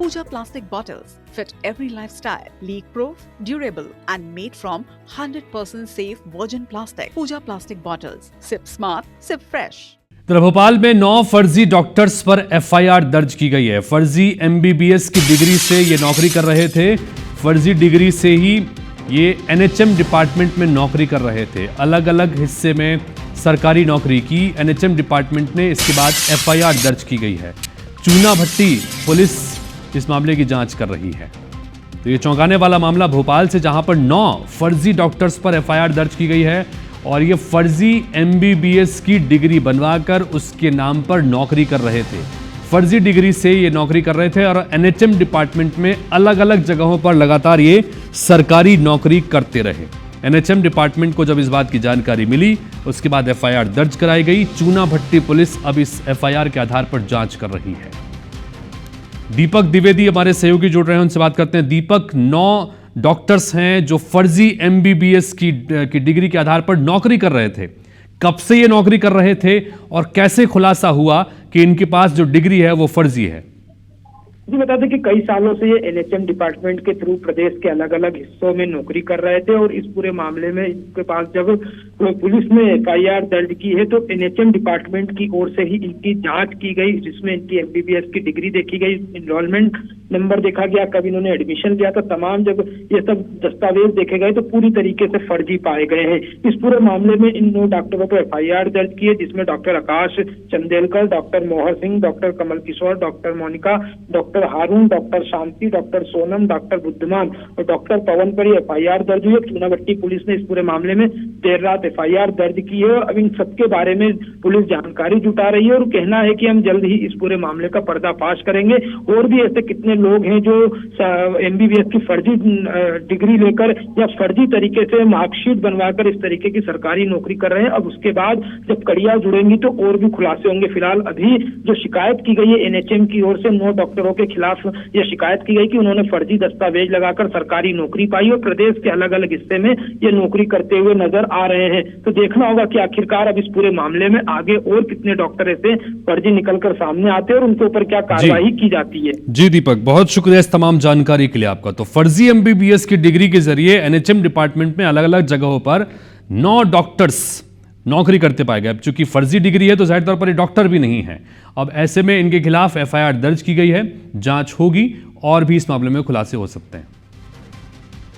Pooja plastic bottles fit every lifestyle, leak-proof, durable and made from 100% safe virgin plastic. Pooja plastic bottles. Sip smart, sip fresh. Bhopal में 9 फर्जी doctors पर FIR दर्ज की गई है। फर्जी एमबीबीएस की डिग्री से ये नौकरी कर रहे थे। फर्जी डिग्री से ही ये एनएचएम डिपार्टमेंट में नौकरी कर रहे थे। अलग अलग हिस्से में सरकारी नौकरी की एनएचएम डिपार्टमेंट ने। इसके बाद एफआईआर दर्ज की गई है। चूना भट्टी पुलिस इस मामले की जांच कर रही है। तो ये चौंकाने वाला मामला भोपाल से, जहां पर 9 फर्जी डॉक्टर्स पर एफआईआर दर्ज की गई है और ये फर्जी एमबीबीएस की डिग्री बनवाकर उसके नाम पर नौकरी कर रहे थे। फर्जी डिग्री से ये नौकरी कर रहे थे और एनएचएम डिपार्टमेंट में अलग अलग जगहों पर लगातार ये सरकारी नौकरी करते रहे। एनएचएम डिपार्टमेंट को जब इस बात की जानकारी मिली, उसके बाद एफआईआर दर्ज कराई गई। चूना भट्टी पुलिस अब इस एफआईआर के आधार पर जांच कर रही है। दीपक द्विवेदी हमारे सहयोगी जुड़ रहे हैं, उनसे बात करते हैं। दीपक, 9 डॉक्टर्स हैं जो फर्जी एमबीबीएस की डिग्री के आधार पर नौकरी कर रहे थे। कब से ये नौकरी कर रहे थे और कैसे खुलासा हुआ कि इनके पास जो डिग्री है वो फर्जी है? जी, बता दें कि कई सालों से ये एनएचएम डिपार्टमेंट के थ्रू प्रदेश के अलग अलग हिस्सों में नौकरी कर रहे थे और इस पूरे मामले में इनके पास जब पुलिस ने एफआईआर दर्ज की है तो एनएचएम डिपार्टमेंट की ओर से ही इनकी जांच की गई, जिसमें इनकी एमबीबीएस की डिग्री देखी गई, एनरोलमेंट नंबर देखा गया, कब इन्होंने एडमिशन लिया था, तमाम जब ये सब दस्तावेज देखे गए तो पूरी तरीके से फर्जी पाए गए हैं। इस पूरे मामले में इन 9 डॉक्टरों पर एफआईआर दर्ज की है, जिसमें डॉक्टर आकाश चंदेलकर, डॉक्टर मोहर Singh, doctor Kamal Kishore, doctor Monika, doctor हारून, डॉक्टर शांति, डॉक्टर सोनम, डॉक्टर बुद्धमान और डॉक्टर पवन पर एफआईआर दर्ज हुई है। चूनाभट्टी पुलिस ने इस पूरे मामले में देर रात एफआईआर दर्ज की है और अब इन सबके बारे में पुलिस जानकारी जुटा रही है और कहना है कि हम जल्द ही इस पूरे मामले का पर्दाफाश करेंगे। और भी ऐसे कितने लोग हैं जो एमबीबीएस की फर्जी डिग्री लेकर या फर्जी तरीके से मार्कशीट बनवाकर इस तरीके की सरकारी नौकरी कर रहे हैं। अब उसके बाद जब कड़ियां जुड़ेंगी तो और भी खुलासे होंगे। फिलहाल अभी जो शिकायत की गई है एनएचएम की ओर से 9 डॉक्टरों के खिलाफ यह शिकायत की गई कि उन्होंने फर्जी दस्तावेज लगाकर सरकारी नौकरी पाई और प्रदेश के अलग अलग हिस्से में ये नौकरी करते हुए नजर आ रहे हैं। तो देखना होगा कि आखिरकार अब इस पूरे मामले में आगे और कितने डॉक्टर ऐसे फर्जी निकलकर सामने आते हैं और उनके ऊपर क्या कार्रवाई की जाती है। जी दीपक, बहुत शुक्रिया इस तमाम जानकारी के लिए आपका। तो फर्जी एमबीबीएस की डिग्री के जरिए एनएचएम डिपार्टमेंट में अलग अलग जगहों पर 9 डॉक्टर्स नौकरी करते पाए गए। अब चूंकि फर्जी डिग्री है तो जाहिर तौर पर ये डॉक्टर भी नहीं है। अब ऐसे में इनके खिलाफ एफआईआर दर्ज की गई है, जांच होगी और भी इस मामले में खुलासे हो सकते हैं।